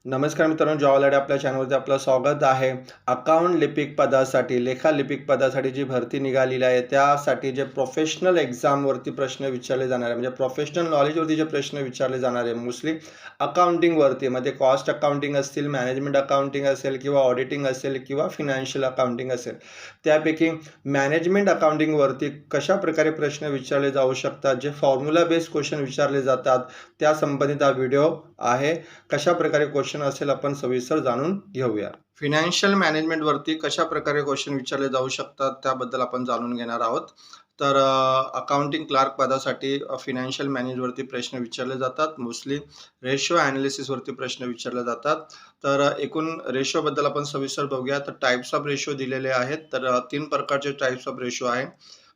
नमस्कार मित्रांनो, जॉब आपल्या चॅनलवरती आपलं स्वागत आहे. अकाउंट लिपिक पदासाठी, लेखा लिपिक पदासाठी जी भरती निघालेली आहे, त्यासाठी जे प्रोफेशनल एक्झामवरती प्रश्न विचारले जाणार आहे, म्हणजे प्रोफेशनल नॉलेजवरती जे प्रश्न विचारले जाणार आहे, मोस्टली अकाउंटिंगवरती, मध्ये कॉस्ट अकाउंटिंग असतील, मॅनेजमेंट अकाउंटिंग असेल किंवा ऑडिटिंग असेल किंवा फायनान्शियल अकाउंटिंग असेल. त्यापैकी मॅनेजमेंट अकाउंटिंगवरती कशाप्रकारे प्रश्न विचारले जाऊ शकतात, जे फॉर्म्युला बेस्ड क्वेश्चन विचारले जातात, त्या संबंधित हा व्हिडिओ आहे. कशा प्रकारे क्वेश्चन असेल आपण सविस्तर जाणून घेऊया. फायनान्शियल मॅनेजमेंट वरती कशा प्रकारे क्वेश्चन विचारले जाऊ शकतात त्याबद्दल आपण जाणून घेणार आहोत. तर अकाउंटिंग क्लार्क पदासाठी फायनान्शियल मॅनेजवरती प्रश्न विचारले जातात. मोस्टली रेशो ॲनालिसिस वरती प्रश्न विचारले जातात. तर एकूण रेशो बद्दल आपण सविस्तर बघूया. तर टाइप्स ऑफ रेशो दिलेले आहेत. तर 3 प्रकारचे टाइप्स ऑफ रेशो आहे.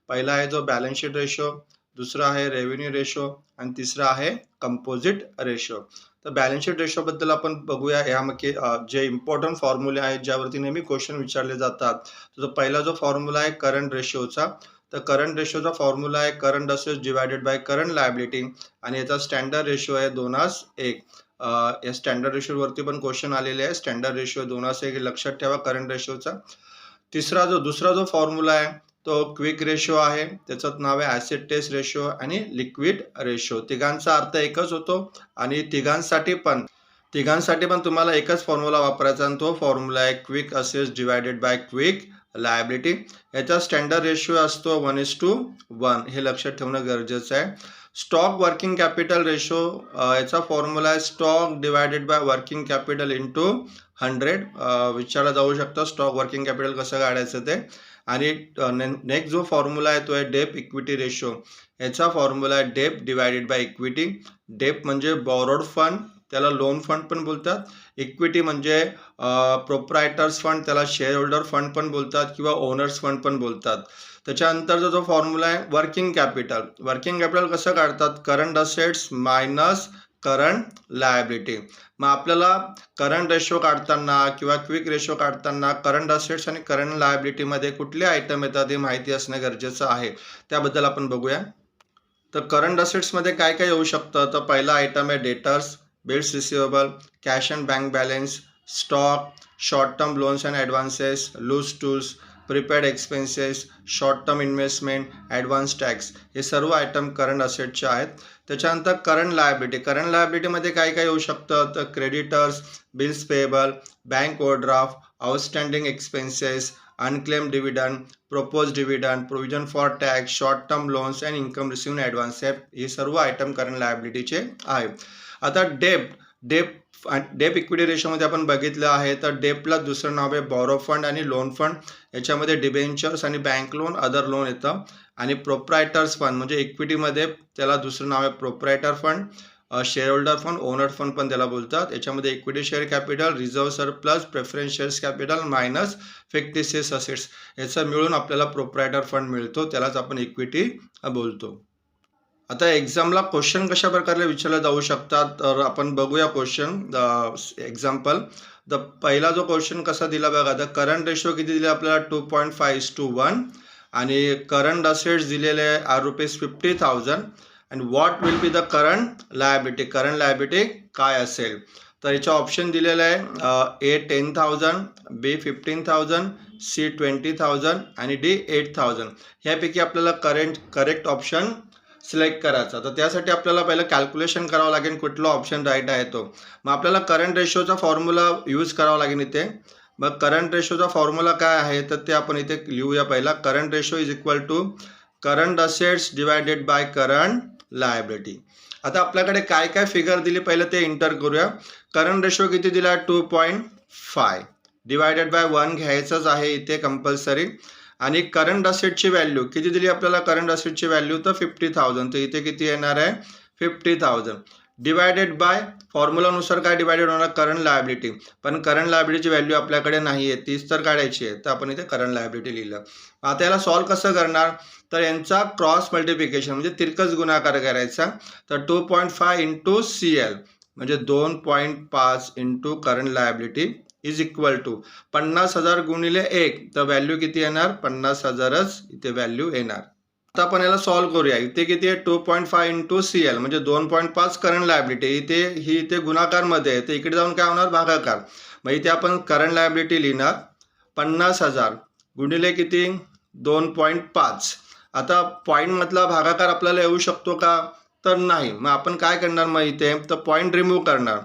पहिला आहे जो बॅलन्स शीट रेशो, दुसरा आहे रेव्हेन्यू रेशो आणि तिसरा आहे कंपोजिट रेशो. तर बॅलन्स शीट रेशो बद्दल आपण बघूया. यामध्ये जे इम्पॉर्टंट फॉर्म्युले आहेत ज्यावरती नेहमी क्वेश्चन विचारले जातात. तर पहिला जो फॉर्म्युला आहे करंट रेशोचा, तर करंट रेशोचा फॉर्म्युला आहे current assets divided by current liability आणि याचा स्टँडर्ड रेशो आहे 2:1. या स्टँडर्ड रेशोवरती पण क्वेश्चन आलेले आहे. स्टँडर्ड रेशो 2:1 लक्षात ठेवा करंट रेशोचा. दुसरा जो फॉर्म्युला आहे तो क्विक रेशो आहे. त्याचं नाव आहे ॲसिड टेस्ट रेशो आणि लिक्विड रेशो. तिघांचा अर्थ एकच होतो आणि तिघांसाठी पण तुम्हाला एकच फॉर्म्युला वापरायचा आणि तो फॉर्म्युला आहे quick assets divided by quick liability. याचा स्टँडर्ड रेशो असतो 1:1. हे लक्षात ठेवणं गरजेचं आहे. स्टॉक वर्किंग कॅपिटल रेशो, याचा फॉर्म्युला आहे stock divided by working capital into 100. विचारला जाऊ शकतो स्टॉक वर्किंग कॅपिटल कसं काढायचं ते. आणि नेक्स्ट जो फॉर्म्युला आहे तो आहे डेप इक्विटी रेशो. याचा फॉर्म्युला आहे डेप डिवायडेड बाय इक्विटी. डेप म्हणजे बॉरोड फंड, त्याला लोन फंड पण बोलतात. इक्विटी म्हणजे प्रोप्रायटर्स फंड, त्याला शेअर होल्डर फंड पण बोलतात किंवा ओनर्स फंड पण बोलतात. त्याच्यानंतरचा जो फॉर्म्युला आहे वर्किंग कॅपिटल. वर्किंग कॅपिटल कसं काढतात? Current assets minus current liability. मग आपल्याला करंट रेशो काढताना किंवा क्विक रेशो काढताना करंट असेट्स आणि करंट लायबिलिटीमध्ये कुठले आयटम येतात हे माहिती असणं गरजेचं आहे. त्याबद्दल आपण बघूया. तर करंट असेट्समध्ये काय काय येऊ शकतं? तर पहिला आयटम आहे debtors, bills receivable, cash and bank balance, stock, short term loans and advances, loose tools, prepaid expenses, short term investment, advance tax. हे सर्व आयटम करंट असेटचे आहेत. त्याच्यानंतर करंट लायबिलिटी. करंट लायबिलिटीमध्ये काय काय येऊ शकतं? तर creditors, bills payable, bank overdraft, outstanding expenses, unclaim dividend, propose dividend, provision for tax, short term loans and income receive advance. हे सर्व आयटम करंट लायबिलिटीचे आहेत. आता डेप इक्विटी रेशोमध्ये आपण बघितलं आहे. तर डेपला दुसरं नाव आहे बॉरो फंड आणि लोन फंड. याच्यामध्ये डिबेंचर्स आणि बँक लोन, अदर लोन येतं. आणि प्रोप्रायटर्स फंड म्हणजे इक्विटीमध्ये त्याला दुसरं नाव आहे proprietor fund, share holder fund, owner fund पण त्याला बोलतात. याच्यामध्ये equity share capital, reserve surplus, preference shares capital minus fictitious assets याचं मिळून आपल्याला प्रोप्रायटर फंड मिळतो. त्यालाच आपण इक्विटी बोलतो. आता एक्झामला क्वेश्चन कशा प्रकारे विचारले जाऊ शकतात तर आपण बघूया क्वेश्चन एक्झाम्पल. द पहिला जो क्वेश्चन कसा दिला बघा. द करंट रेशो किती दिले आपल्याला 2.5:1 आणि करंट असेट्स दिलेले are ₹50,000 and what will be the current liability. Current liability काय असेल? तर याचे ऑप्शन दिलेले आहे ए 10,000, बी 15,000, सी 20,000 आणि डी 8,000. ह्यापैकी आपल्याला करेक्ट ऑप्शन सिलेक्ट करायचा. तर त्यासाठी आपल्याला पहिलं कॅल्क्युलेशन करावं लागेल कुठला ऑप्शन राईट आहे तो. मग आपल्याला करंट रेशोचा फॉर्म्युला यूज करावा लागेल इथे. मग करंट रेशोचा फॉर्म्युला काय आहे तर ते आपण इथे लिहूया. पहिला current ratio is equal to current assets divided by current liability. आता आपल्याकडे काय काय फिगर दिली पहिलं ते एंटर करूया. करंट रेशो किती दिला 2.5 डिवायडेड बाय 1 घ्यायचंच आहे इथे कंपल्सरी. आणि करंट असेटची व्हॅल्यू किती दिली आपल्याला? करंट असेटची व्हॅल्यू तर 50,000. तर इथे किती येणार आहे? 50,000 डिवायडेड बाय फॉर्म्युलानुसार काय डिवायडेड होणार? Current liability. पण करंट लायबिलिटीची व्हॅल्यू आपल्याकडे नाही आहे, तीच तर काढायची आहे. तर आपण इथे करंट लायबिलिटी लिहिलं. आता याला सॉल्व्ह कसं करणार? तर यांचा क्रॉस मल्टिप्लिकेशन म्हणजे तिरकस गुणाकार करायचा. तर 2.5 इंटू CL म्हणजे 2.5 into current liability is equal to 50,000 गुणिले 1. तर व्हॅल्यू किती येणार? 50,000च इथे व्हॅल्यू येणार. आता आपण याला सॉल्व्ह करूया. इथे किती आहे 2.5 इंटू CL म्हणजे 2.5 करंट लायबिलिटी. इथे गुणाकारमध्ये आहे, तर इकडे जाऊन काय होणार भागाकार. मग इथे आपण करंट लायबिलिटी लिहिणार 50,000 गुणिले किती 2.5. आता पॉईंटमधला भागाकार आपल्याला येऊ शकतो का, तर नाही. मग आपण काय करणार, मग इथे तर पॉईंट रिमूव्ह करणार.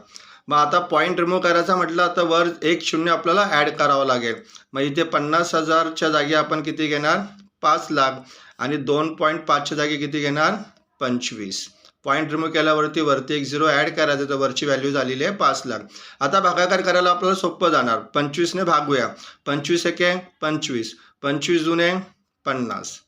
मग आता पॉईंट रिमूव्ह करायचा म्हटलं तर वर एक शून्य आपल्याला ॲड करावं लागेल. मग इथे 50,000च्या जागी आपण किती घेणार 5 लाख आणि 2.5च्या जागी किती घेणार 25. पॉईंट रिमूव्ह केल्यावरती वरती एक 0 ॲड करायचं, तर वरची व्हॅल्यू झालेली आहे 5 लाख. आता भागाकार करायला आपल्याला सोपं जाणार. 25ने भागूया. 25 एके 25, 25 दुने 50.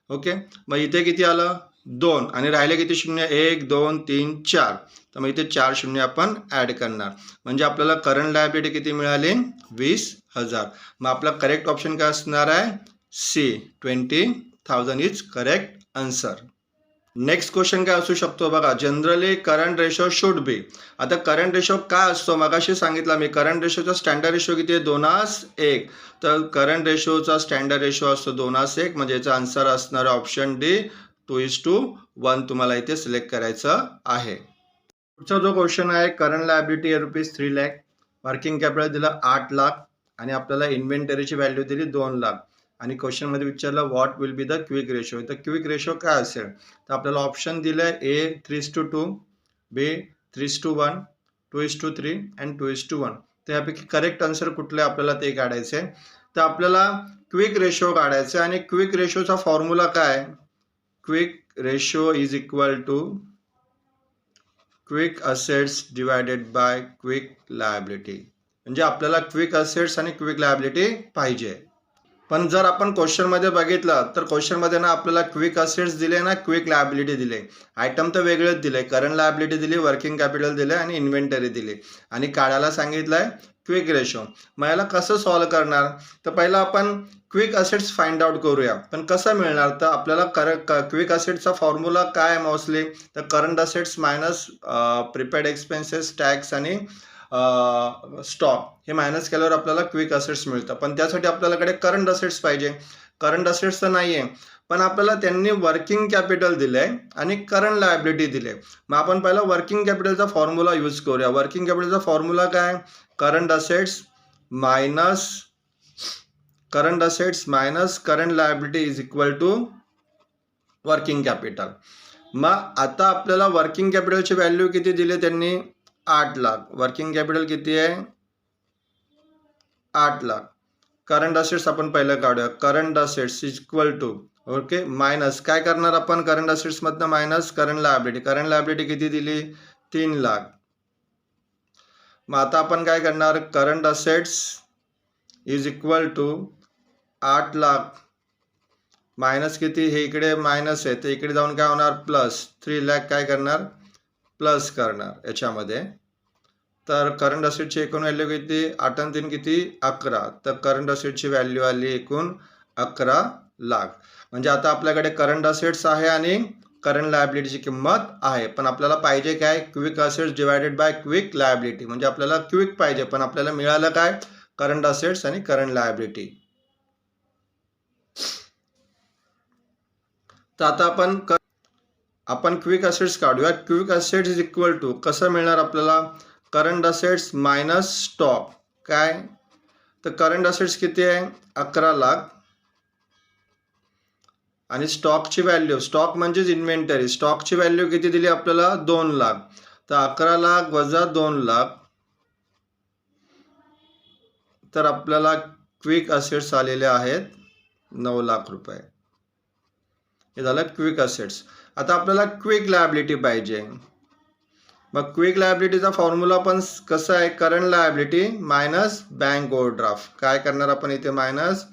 ओके. मग इथे किती आलं 2 आणि राहिले किती शून्य 1 2 3 4. तर मग इथे 4 शून्य आपण ॲड करणार. म्हणजे आपल्याला करंट लायबिलिटी किती मिळाली 20,000. मग आपला करेक्ट ऑप्शन काय असणार आहे C, 20,000 is correct answer. Next question काय असू शकतो बघा. Generally current ratio should be. आता करंट रेशो काय असतो मगाशी सांगितलं मी. करंट रेशोचा स्टँडर्ड रेशो किती आहे 2:1. तर करंट रेशोचा स्टँडर्ड रेशो असतो 2:1. म्हणजे याचा आन्सर असणार ऑप्शन डी 2:1 तुम्हाला इथे सिलेक्ट करायचं आहे. पुढचा जो क्वेश्चन आहे करंट लायबिलिटी आहे ₹3 लाख. वर्किंग कॅपिटल दिलं 8 लाख आणि आपल्याला इन्व्हेंटरीची व्हॅल्यू दिली 2 लाख. आणि क्वेश्चनमध्ये विचारलं what will be the quick ratio. तर क्विक रेशो काय असेल, तर आपल्याला ऑप्शन दिलं आहे A 3:2, B 3:1, 2:3 अँड 2:1. तर यापैकी करेक्ट आन्सर कुठलं आहे आपल्याला ते काढायचं आहे. तर आपल्याला क्विक रेशो काढायचं आहे आणि क्विक रेशोचा फॉर्म्युला काय, quick ratio is equal to quick assets divided by quick liability. म्हणजे आपल्याला क्विक असेट्स आणि क्विक लायबिलिटी पाहिजे. पण जर आपण क्वेश्चनमध्ये बघितलं तर क्वेश्चनमध्ये ना आपल्याला क्विक असेट्स दिले ना क्विक लायबिलिटी दिले. आयटम तर वेगळेच दिले. करंट लायबिलिटी दिली, वर्किंग कॅपिटल दिले आणि इन्व्हेंटरी दिली आणि काढायला सांगितलं आहे क्विक रेशो. मग याला कसं सॉल्व्ह करणार, तर पहिलं आपण क्विक असेट्स फाइंड आउट करूया. पण कसं मिळणार, तर आपल्याला क्विक असेट्सचा फॉर्म्युला काय आहे मोस्टली, तर current assets minus prepaid expenses tax आणि स्टॉक हे मायनस केल्यावर आपल्याला क्विक असेट्स मिळतं. पण त्यासाठी आपल्याकडे करंट असेट्स पाहिजे. करंट असेट्स तर नाही आहे, पण आपल्याला त्यांनी वर्किंग कॅपिटल दिले आणि करंट लायबिलिटी दिले. मग आपण पहिला वर्किंग कॅपिटलचा फॉर्म्युला यूज करूया. वर्किंग कॅपिटलचा फॉर्म्युला काय, current assets minus current liability is equal to working capital. मग आता आपल्याला वर्किंग कॅपिटलची व्हॅल्यू किती दिली त्यांनी 8 लाख. वर्किंग कॅपिटल किती आहे 8 लाख. करंट असेट्स आपण पहिलं काढूया. Current assets is equal to okay minus काय करणार आपण करंट असेट्स मधनं minus current liability. Current liability किती दिली 3 लाख. मग आता आपण काय करणार current assets is equal to 8 lakh minus किती, हे इकडे मायनस आहे तर इकडे जाऊन काय होणार प्लस 3 लाख काय करणार प्लस करणार याच्यामध्ये. तर करंट असेटची एकूण व्हॅल्यू किती 8 आणि 3 किती 11. तर करंट असेटची व्हॅल्यू आली एकूण 11 लाख. म्हणजे आता आपल्याकडे करंट असेट्स आहे आणि करंट लायबिलिटीची किंमत आहे. पण आपल्याला पाहिजे काय quick assets divided by quick liability. म्हणजे आपल्याला क्विक पाहिजे पण आपल्याला मिळालं काय करंट असेट्स आणि करंट लायबिलिटी. तर आता आपण क्विक असेट्स काढूया. Quick assets is equal to कसं मिळणार आपल्याला करंट असेट्स मायनस स्टॉक. काय तर करंट असेट्स किती आहे 11 लाख आणि स्टॉकची व्हॅल्यू स्टॉक म्हणजेच इन्व्हेंटरी स्टॉकची व्हॅल्यू किती दिली आपल्याला 2 लाख. तर 11 लाख वजा 2 लाख तर आपल्याला क्विक असेट्स आलेले आहेत 9 लाख रुपये. हे झालं क्विक असेट्स. आता आपल्याला क्विक लायबिलिटी पाहिजे. मग क्विक लायबिलिटीचा फॉर्म्युला पण कसं आहे current liability minus bank overdraft. काय करणार आपण इथे मायनस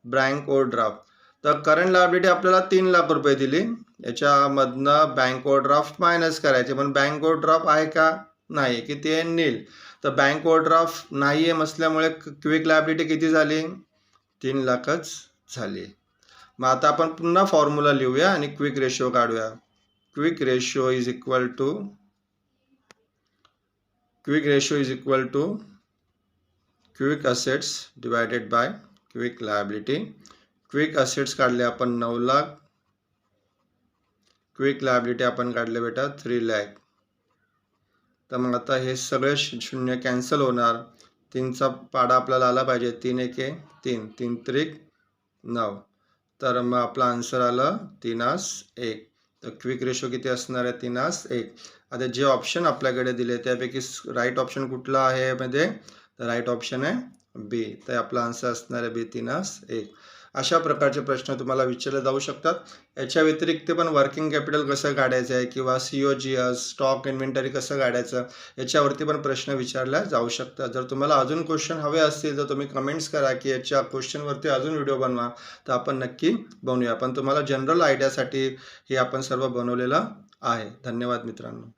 बँक ओव्हरड्राफ्ट. तर करंट लायबिलिटी आपल्याला 3 लाख रुपये दिली. याच्यामधनं बँक ओव्हरड्राफ्ट मायनस करायचे. पण बँक ओव्हरड्राफ्ट आहे का नाही किती आहे नील. तर बँक ओव्हरड्राफ्ट नाही आहे असल्यामुळे क्विक लायबिलिटी किती झाली 3 लाखच झाली. मग आता आपण पुन्हा फॉर्म्युला लिहूया आणि क्विक रेशो काढूया. Quick ratio is equal to quick assets divided by quick liability. Quick assets काढले आपण 9 लाख क्विक लायबिलिटी आपण काढले बेटा 3 लाख. तर मग आता हे सगळे शून्य कॅन्सल होणार. 3चा पाडा आपल्याला आला पाहिजे. 3 एके 3, 3 त्रिक 9. तर मग आपला आन्सर आलं 3:1. तर क्विक रेशो किती असणार आहे? 3:1. आता जे ऑप्शन आपल्याकडे दिले त्यापैकी राईट ऑप्शन कुठला आहे यामध्ये? तर राईट ऑप्शन आहे बी. तर आपला आन्सर असणार आहे बी 3:1. अशा प्रकारचे प्रश्न तुम्हाला विचारले जाऊ शकतात. याच्या व्यतिरिक्त पण वर्किंग कॅपिटल कसं काढायचं आहे किंवा COGS स्टॉक इन्व्हेंटरी कसं काढायचं याच्यावरती पण प्रश्न विचारले जाऊ शकतात. जर तुम्हाला अजून क्वेश्चन हवे असतील तर तुम्ही कमेंट्स करा की याच्या क्वेश्चनवरती अजून व्हिडिओ बनवा, तर आपण नक्की बनवूया. पण तुम्हाला जनरल आयडियासाठी हे आपण सर्व बनवलेलं आहे. धन्यवाद मित्रांनो.